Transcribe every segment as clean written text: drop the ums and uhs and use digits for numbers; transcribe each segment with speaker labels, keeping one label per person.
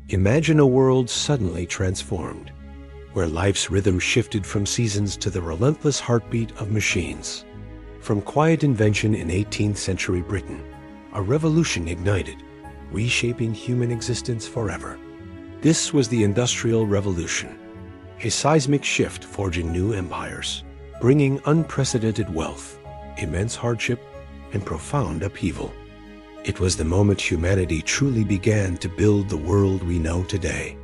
Speaker 1: Imagine a world suddenly transformed, where life's rhythm shifted from seasons to the relentless heartbeat of machines. From quiet invention in 18th century Britain, a revolution ignited, reshaping human existence forever. This was the Industrial Revolution, a seismic shift forging new empires, bringing unprecedented wealth, immense hardship, and profound upheaval. It was the moment humanity truly began to build the world we know today.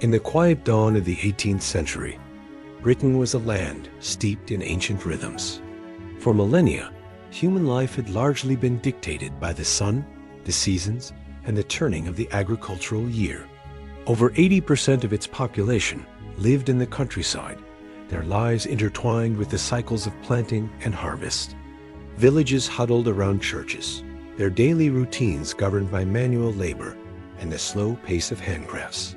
Speaker 1: In the quiet dawn of the 18th century, Britain was a land steeped in ancient rhythms. For millennia, human life had largely been dictated by the sun, the seasons, and the turning of the agricultural year. Over 80% of its population lived in the countryside, their lives intertwined with the cycles of planting and harvest. Villages huddled around churches, their daily routines governed by manual labor and the slow pace of handcrafts.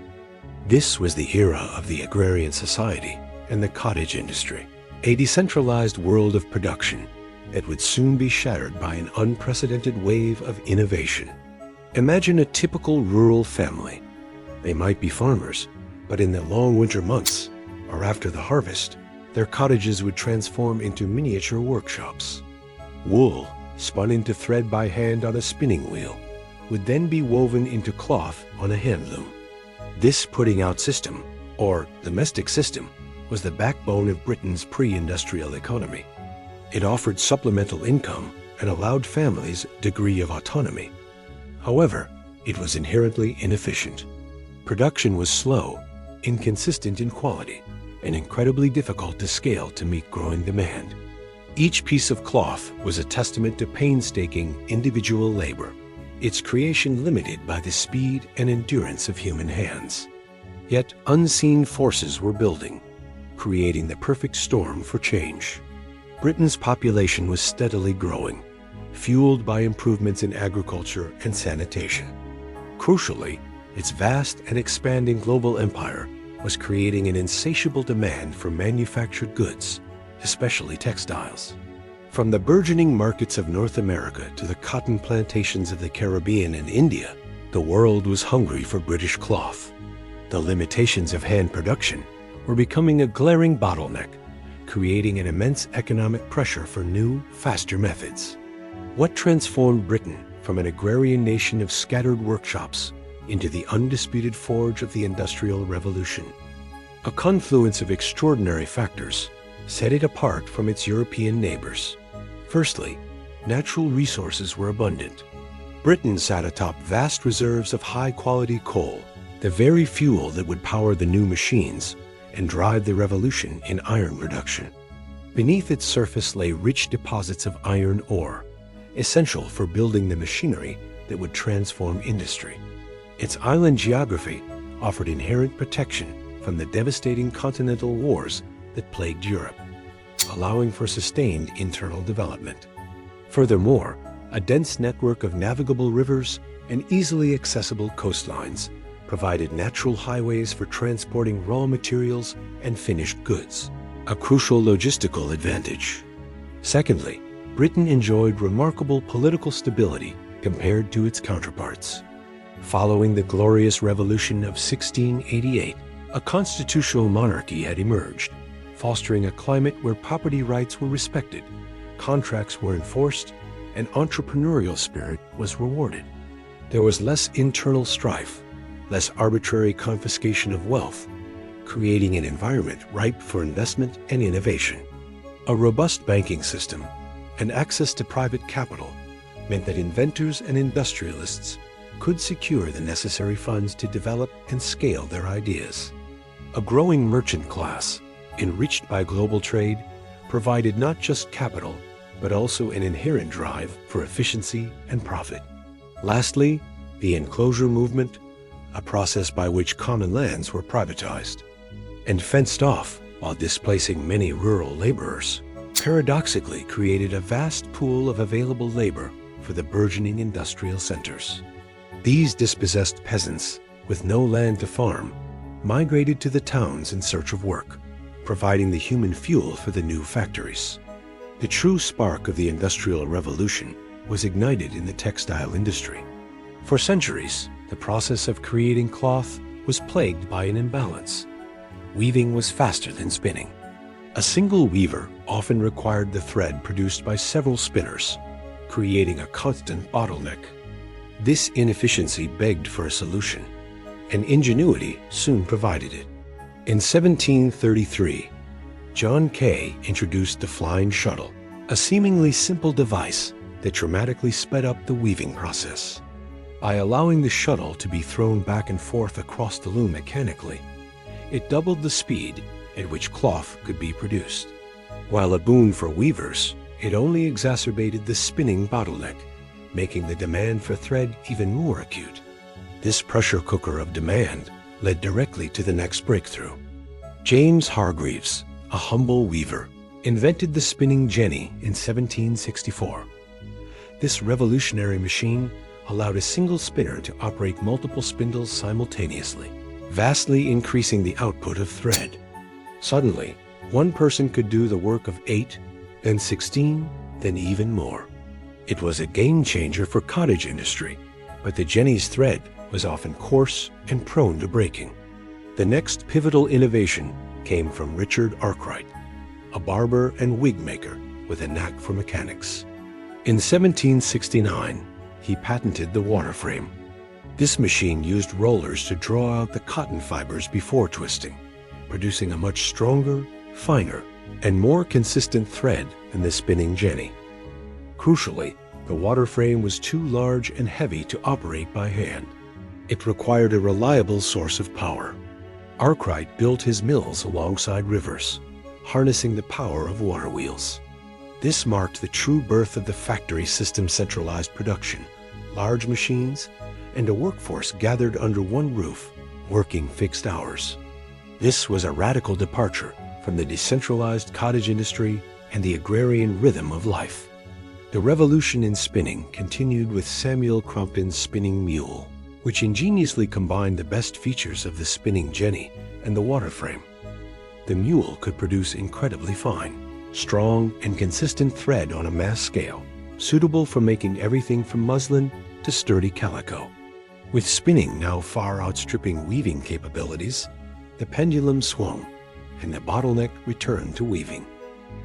Speaker 1: This was the era of the agrarian society and the cottage industry, a decentralized world of production that would soon be shattered by an unprecedented wave of innovation. Imagine a typical rural family. They might be farmers, but in the long winter months, or after the harvest, their cottages would transform into miniature workshops. Wool, spun into thread by hand on a spinning wheel, would then be woven into cloth on a hand loom. This putting-out system, or domestic system, was the backbone of Britain's pre-industrial economy. It offered supplemental income and allowed families a degree of autonomy. However, it was inherently inefficient. Production was slow, inconsistent in quality, and incredibly difficult to scale to meet growing demand. Each piece of cloth was a testament to painstaking individual labor, its creation limited by the speed and endurance of human hands. Yet unseen forces were building, creating the perfect storm for change. Britain's population was steadily growing, fueled by improvements in agriculture and sanitation. Crucially, its vast and expanding global empire was creating an insatiable demand for manufactured goods, especially textiles. From the burgeoning markets of North America to the cotton plantations of the Caribbean and India, the world was hungry for British cloth. The limitations of hand production were becoming a glaring bottleneck, creating an immense economic pressure for new, faster methods. What transformed Britain from an agrarian nation of scattered workshops into the undisputed forge of the Industrial Revolution? A confluence of extraordinary factors set it apart from its European neighbors. Firstly, natural resources were abundant. Britain sat atop vast reserves of high-quality coal, the very fuel that would power the new machines and drive the revolution in iron production. Beneath its surface lay rich deposits of iron ore, essential for building the machinery that would transform industry. Its island geography offered inherent protection from the devastating continental wars that plagued Europe, allowing for sustained internal development. Furthermore, a dense network of navigable rivers and easily accessible coastlines provided natural highways for transporting raw materials and finished goods, a crucial logistical advantage. Secondly, Britain enjoyed remarkable political stability compared to its counterparts. Following the Glorious Revolution of 1688, a constitutional monarchy had emerged, fostering a climate where property rights were respected, contracts were enforced, and entrepreneurial spirit was rewarded. There was less internal strife, less arbitrary confiscation of wealth, creating an environment ripe for investment and innovation. A robust banking system and access to private capital meant that inventors and industrialists could secure the necessary funds to develop and scale their ideas. A growing merchant class, enriched by global trade, provided not just capital, but also an inherent drive for efficiency and profit. Lastly, the enclosure movement, a process by which common lands were privatized and fenced off while displacing many rural laborers, paradoxically created a vast pool of available labor for the burgeoning industrial centers. These dispossessed peasants, with no land to farm, migrated to the towns in search of work, providing the human fuel for the new factories. The true spark of the Industrial Revolution was ignited in the textile industry. For centuries, The process of creating cloth was plagued by an imbalance. Weaving was faster than spinning. A single weaver often required the thread produced by several spinners, creating a constant bottleneck. This inefficiency begged for a solution, and ingenuity soon provided it. In 1733, John Kay introduced the flying shuttle, a seemingly simple device that dramatically sped up the weaving process. By allowing the shuttle to be thrown back and forth across the loom mechanically, it doubled the speed at which cloth could be produced. While a boon for weavers, it only exacerbated the spinning bottleneck, making the demand for thread even more acute. This pressure cooker of demand led directly to the next breakthrough. James Hargreaves, a humble weaver, invented the spinning jenny in 1764. This revolutionary machine allowed a single spinner to operate multiple spindles simultaneously, vastly increasing the output of thread. Suddenly, one person could do the work of 8, then 16, then even more. It was a game changer for cottage industry, but the jenny's thread was often coarse and prone to breaking. The next pivotal innovation came from Richard Arkwright, a barber and wig maker with a knack for mechanics. In 1769, he patented the water frame. This machine used rollers to draw out the cotton fibers before twisting, producing a much stronger, finer, and more consistent thread than the spinning jenny. Crucially, the water frame was too large and heavy to operate by hand. It required a reliable source of power. Arkwright built his mills alongside rivers, harnessing the power of water wheels. This marked the true birth of the factory system centralized production, large machines, and a workforce gathered under one roof, working fixed hours. This was a radical departure from the decentralized cottage industry and the agrarian rhythm of life. The revolution in spinning continued with Samuel Crompton's spinning mule, which ingeniously combined the best features of the spinning jenny and the water frame. The mule could produce incredibly fine, strong, and consistent thread on a mass scale, suitable for making everything from muslin to sturdy calico. With spinning now far outstripping weaving capabilities, the pendulum swung, and the bottleneck returned to weaving.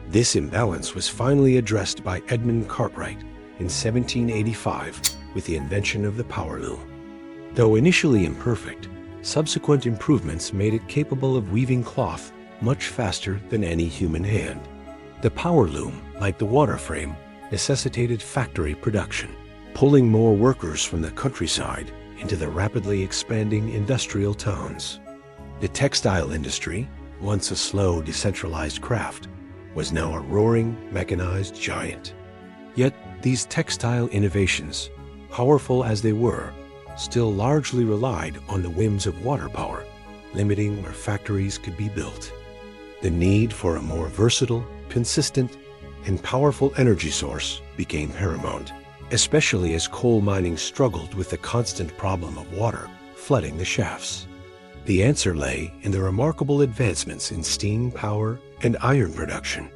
Speaker 1: This imbalance was finally addressed by Edmund Cartwright in 1785 with the invention of the power loom. Though initially imperfect, subsequent improvements made it capable of weaving cloth much faster than any human hand. The power loom, like the water frame, necessitated factory production, pulling more workers from the countryside into the rapidly expanding industrial towns. The textile industry, once a slow, decentralized craft, was now a roaring, mechanized giant. Yet these textile innovations, powerful as they were, still largely relied on the whims of water power, limiting where factories could be built. The need for a more versatile, consistent, and powerful energy source became paramount, especially as coal mining struggled with the constant problem of water flooding the shafts. The answer lay in the remarkable advancements in steam power and iron production.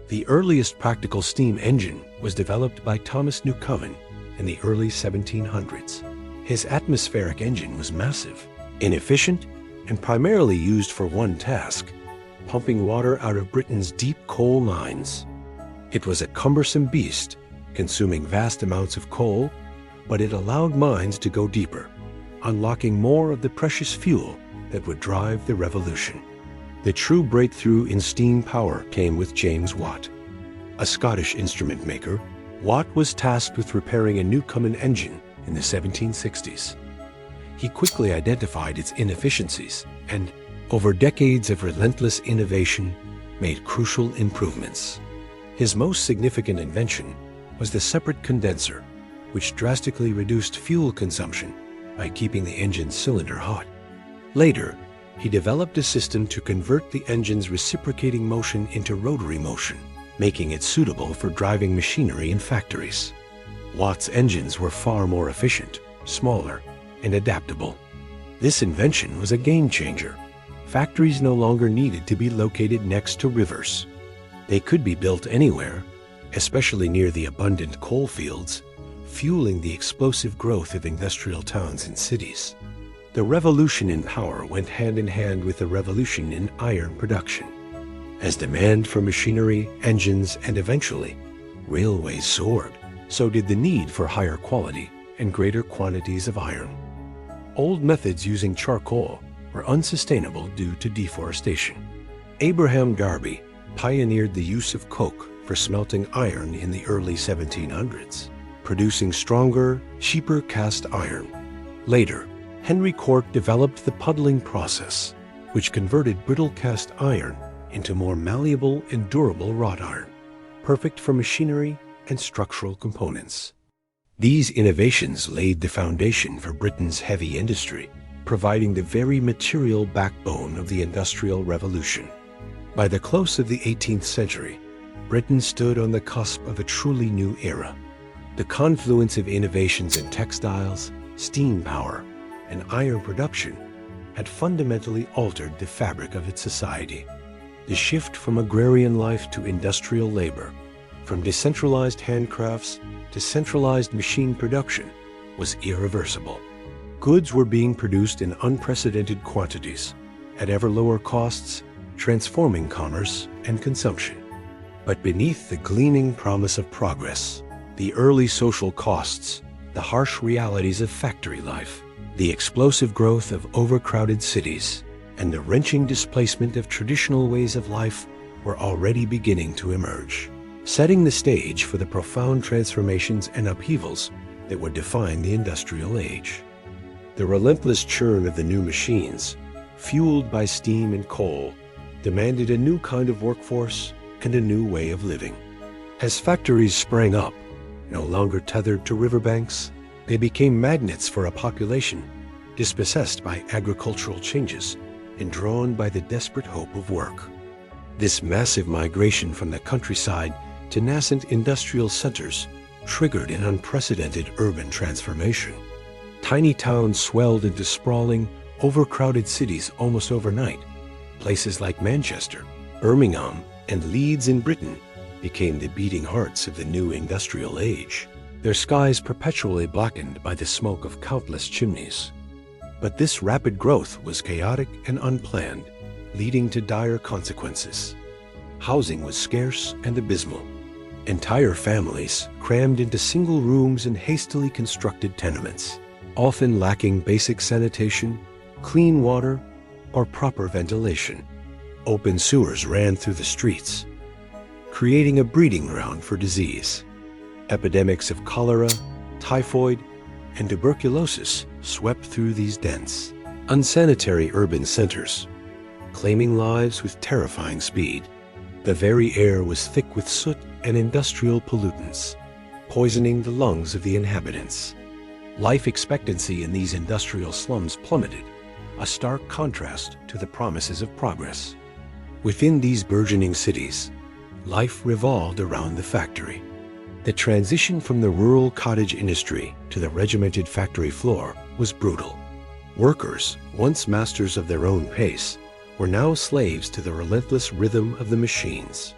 Speaker 1: The earliest practical steam engine was developed by Thomas Newcomen in the early 1700s. His atmospheric engine was massive, inefficient, and primarily used for one task: pumping water out of Britain's deep coal mines. It was a cumbersome beast, consuming vast amounts of coal, but it allowed mines to go deeper, unlocking more of the precious fuel that would drive the revolution. The true breakthrough in steam power came with James Watt. A Scottish instrument maker, Watt was tasked with repairing a Newcomen engine in the 1760s. He quickly identified its inefficiencies and, over decades of relentless innovation, made crucial improvements. His most significant invention was the separate condenser, which drastically reduced fuel consumption by keeping the engine's cylinder hot. Later, he developed a system to convert the engine's reciprocating motion into rotary motion, making it suitable for driving machinery in factories. Watt's engines were far more efficient, smaller, and adaptable. This invention was a game changer. Factories no longer needed to be located next to rivers. They could be built anywhere, especially near the abundant coal fields, fueling the explosive growth of industrial towns and cities. The revolution in power went hand in hand with the revolution in iron production. As demand for machinery, engines, and eventually railways soared, so did the need for higher quality and greater quantities of iron. Old methods using charcoal were unsustainable due to deforestation. Abraham Darby pioneered the use of coke for smelting iron in the early 1700s, producing stronger, cheaper cast iron. Later, Henry Cork developed the puddling process, which converted brittle cast iron into more malleable and durable wrought iron, perfect for machinery and structural components. These innovations laid the foundation for Britain's heavy industry, providing the very material backbone of the Industrial Revolution. By the close of the 18th century, Britain stood on the cusp of a truly new era. The confluence of innovations in textiles, steam power, and iron production had fundamentally altered the fabric of its society. The shift from agrarian life to industrial labor, from decentralized handcrafts to centralized machine production, was irreversible. Goods were being produced in unprecedented quantities, at ever lower costs, transforming commerce and consumption. But beneath the gleaming promise of progress, the early social costs, the harsh realities of factory life, the explosive growth of overcrowded cities, and the wrenching displacement of traditional ways of life were already beginning to emerge, setting the stage for the profound transformations and upheavals that would define the industrial age. The relentless churn of the new machines, fueled by steam and coal, demanded a new kind of workforce and a new way of living. As factories sprang up, no longer tethered to riverbanks, they became magnets for a population dispossessed by agricultural changes and drawn by the desperate hope of work. This massive migration from the countryside to nascent industrial centers triggered an unprecedented urban transformation. Tiny towns swelled into sprawling, overcrowded cities almost overnight. Places like Manchester, Birmingham, and Leeds in Britain became the beating hearts of the new industrial age, their skies perpetually blackened by the smoke of countless chimneys. But this rapid growth was chaotic and unplanned, leading to dire consequences. Housing was scarce and abysmal. Entire families crammed into single rooms in hastily constructed tenements, often lacking basic sanitation, clean water, or proper ventilation. Open sewers ran through the streets, creating a breeding ground for disease. Epidemics of cholera, typhoid, and tuberculosis swept through these dense, unsanitary urban centers, claiming lives with terrifying speed. The very air was thick with soot and industrial pollutants, poisoning the lungs of the inhabitants. Life expectancy in these industrial slums plummeted, a stark contrast to the promises of progress. Within these burgeoning cities, life revolved around the factory. The transition from the rural cottage industry to the regimented factory floor was brutal. Workers, once masters of their own pace, were now slaves to the relentless rhythm of the machines.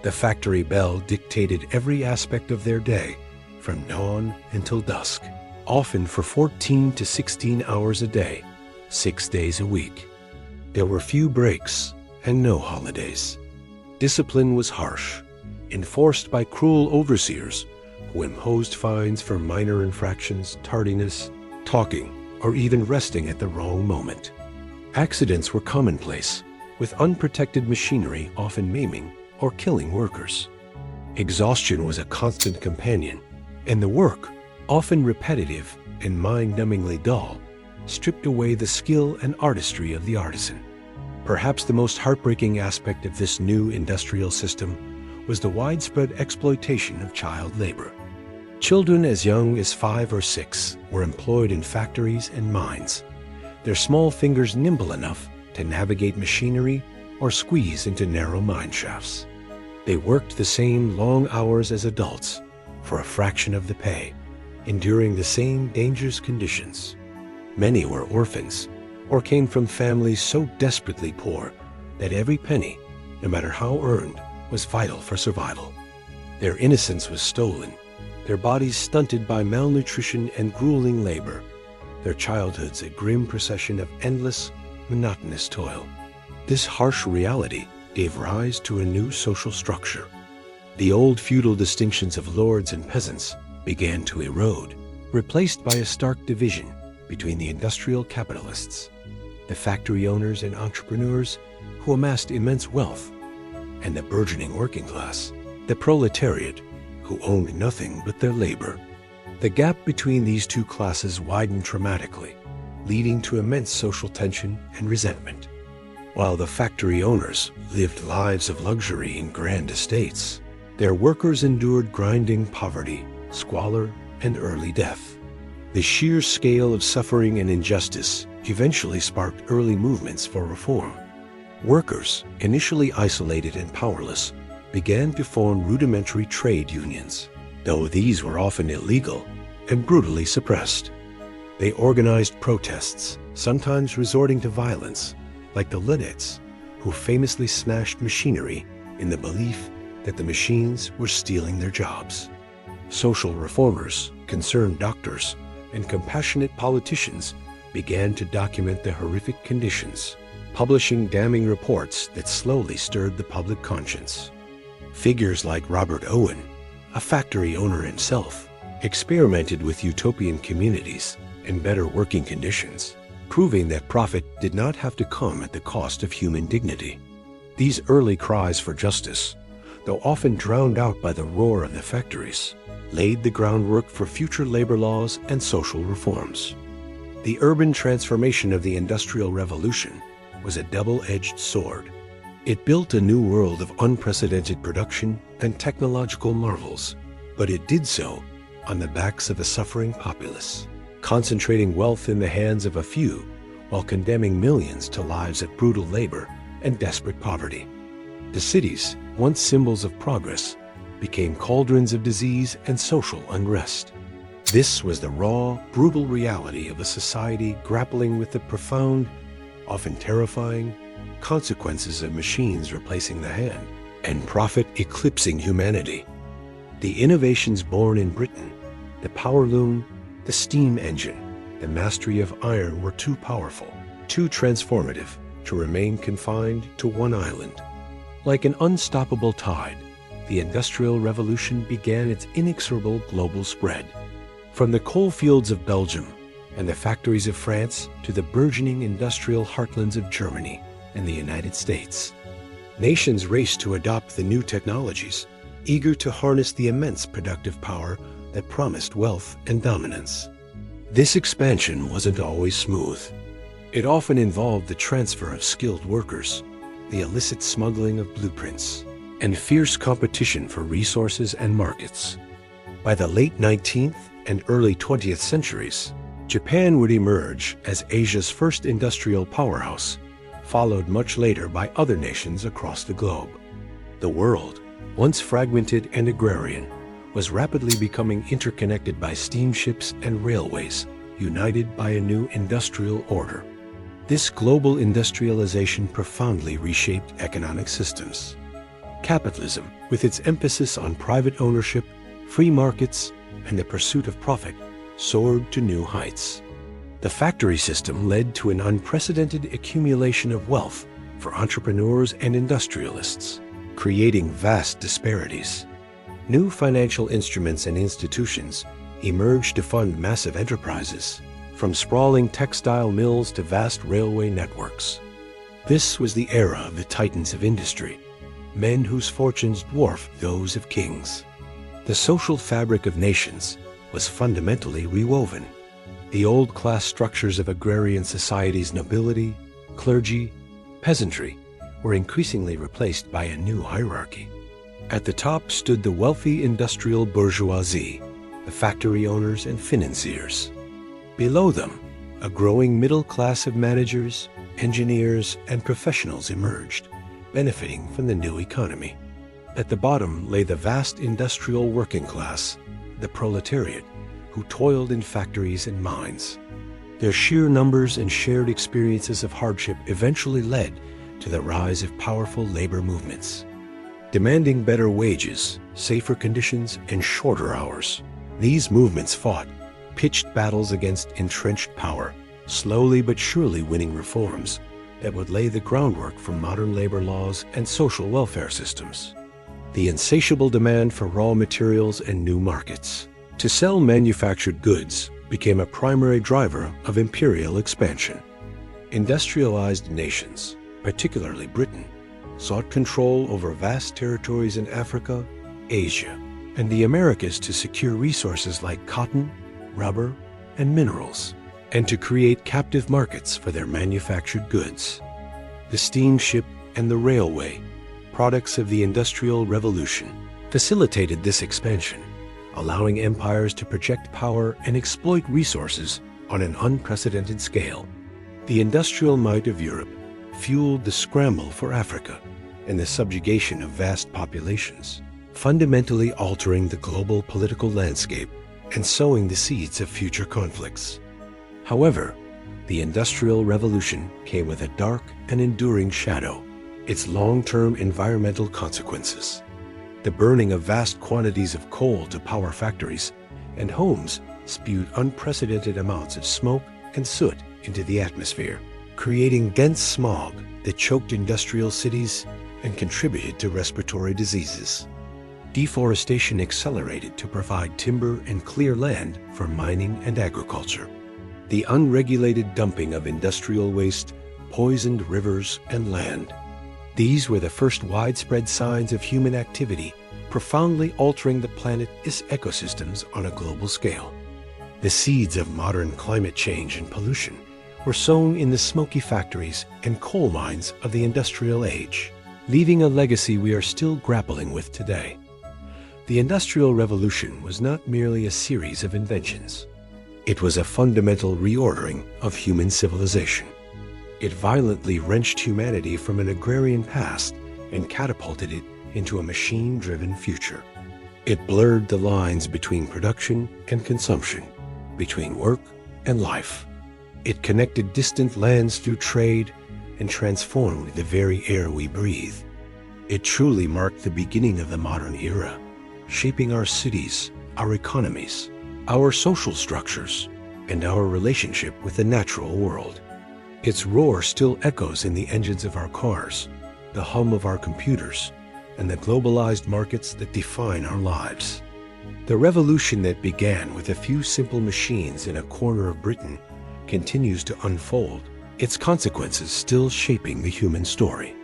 Speaker 1: The factory bell dictated every aspect of their day, from dawn until dusk, often for 14 to 16 hours a day, 6 days a week. There were few breaks and no holidays. Discipline was harsh, enforced by cruel overseers who imposed fines for minor infractions, tardiness, talking, or even resting at the wrong moment. Accidents were commonplace, with unprotected machinery often maiming or killing workers. Exhaustion was a constant companion, and the work, often repetitive and mind-numbingly dull, stripped away the skill and artistry of the artisan. Perhaps the most heartbreaking aspect of this new industrial system was the widespread exploitation of child labor. Children as young as 5 or 6 were employed in factories and mines, their small fingers nimble enough to navigate machinery or squeeze into narrow mine shafts. They worked the same long hours as adults for a fraction of the pay, enduring the same dangerous conditions. Many were orphans or came from families so desperately poor that every penny, no matter how earned, was vital for survival. Their innocence was stolen, their bodies stunted by malnutrition and grueling labor, their childhoods a grim procession of endless, monotonous toil. This harsh reality gave rise to a new social structure. The old feudal distinctions of lords and peasants began to erode, replaced by a stark division between the industrial capitalists, the factory owners and entrepreneurs who amassed immense wealth, and the burgeoning working class, the proletariat, who owned nothing but their labor. The gap between these two classes widened dramatically, leading to immense social tension and resentment. While the factory owners lived lives of luxury in grand estates, their workers endured grinding poverty, squalor, and early death. The sheer scale of suffering and injustice eventually sparked early movements for reform. Workers, initially isolated and powerless, began to form rudimentary trade unions, though these were often illegal and brutally suppressed. They organized protests, sometimes resorting to violence, like the Luddites, who famously smashed machinery in the belief that the machines were stealing their jobs. Social reformers, concerned doctors, and compassionate politicians began to document the horrific conditions, publishing damning reports that slowly stirred the public conscience. Figures like Robert Owen, a factory owner himself, experimented with utopian communities and better working conditions, proving that profit did not have to come at the cost of human dignity. These early cries for justice, though often drowned out by the roar of the factories, laid the groundwork for future labor laws and social reforms. The urban transformation of the Industrial Revolution was a double-edged sword. It built a new world of unprecedented production and technological marvels, but it did so on the backs of a suffering populace, concentrating wealth in the hands of a few while condemning millions to lives of brutal labor and desperate poverty. The cities, once symbols of progress, became cauldrons of disease and social unrest. This was the raw, brutal reality of a society grappling with the profound, often terrifying, consequences of machines replacing the hand and profit eclipsing humanity. The innovations born in Britain, the power loom, the steam engine, the mastery of iron were too powerful, too transformative to remain confined to one island. Like an unstoppable tide, the Industrial Revolution began its inexorable global spread. From the coal fields of Belgium and the factories of France to the burgeoning industrial heartlands of Germany and the United States, nations raced to adopt the new technologies, eager to harness the immense productive power that promised wealth and dominance. This expansion wasn't always smooth. It often involved the transfer of skilled workers, the illicit smuggling of blueprints, and fierce competition for resources and markets. By the late 19th and early 20th centuries, Japan would emerge as Asia's first industrial powerhouse, followed much later by other nations across the globe. The world, once fragmented and agrarian, was rapidly becoming interconnected by steamships and railways, united by a new industrial order. This global industrialization profoundly reshaped economic systems. Capitalism, with its emphasis on private ownership, free markets, and the pursuit of profit, soared to new heights. The factory system led to an unprecedented accumulation of wealth for entrepreneurs and industrialists, creating vast disparities. New financial instruments and institutions emerged to fund massive enterprises, from sprawling textile mills to vast railway networks. This was the era of the titans of industry, men whose fortunes dwarfed those of kings. The social fabric of nations was fundamentally rewoven. The old class structures of agrarian society's nobility, clergy, peasantry were increasingly replaced by a new hierarchy. At the top stood the wealthy industrial bourgeoisie, the factory owners and financiers. Below them, a growing middle class of managers, engineers, and professionals emerged, benefiting from the new economy. At the bottom lay the vast industrial working class, the proletariat, who toiled in factories and mines. Their sheer numbers and shared experiences of hardship eventually led to the rise of powerful labor movements. Demanding better wages, safer conditions, and shorter hours, These movements fought pitched battles against entrenched power, slowly but surely winning reforms that would lay the groundwork for modern labor laws and social welfare systems. The insatiable demand for raw materials and new markets to sell manufactured goods became a primary driver of imperial expansion. Industrialized nations, particularly Britain, sought control over vast territories in Africa, Asia, and the Americas to secure resources like cotton, rubber, and minerals, and to create captive markets for their manufactured goods. The steamship and the railway, products of the Industrial Revolution, facilitated this expansion, allowing empires to project power and exploit resources on an unprecedented scale. The industrial might of Europe fueled the scramble for Africa and the subjugation of vast populations, fundamentally altering the global political landscape and sowing the seeds of future conflicts. However, the Industrial Revolution came with a dark and enduring shadow: its long-term environmental consequences. The burning of vast quantities of coal to power factories and homes spewed unprecedented amounts of smoke and soot into the atmosphere, creating dense smog that choked industrial cities and contributed to respiratory diseases. Deforestation accelerated to provide timber and clear land for mining and agriculture. The unregulated dumping of industrial waste poisoned rivers and land. These were the first widespread signs of human activity, profoundly altering the planet's ecosystems on a global scale. The seeds of modern climate change and pollution were sown in the smoky factories and coal mines of the industrial age, leaving a legacy we are still grappling with today. The Industrial Revolution was not merely a series of inventions. It was a fundamental reordering of human civilization. It violently wrenched humanity from an agrarian past and catapulted it into a machine-driven future. It blurred the lines between production and consumption, between work and life. It connected distant lands through trade and transformed the very air we breathe. It truly marked the beginning of the modern era, shaping our cities, our economies, our social structures, and our relationship with the natural world. Its roar still echoes in the engines of our cars, the hum of our computers, and the globalized markets that define our lives. The revolution that began with a few simple machines in a corner of Britain continues to unfold, its consequences still shaping the human story.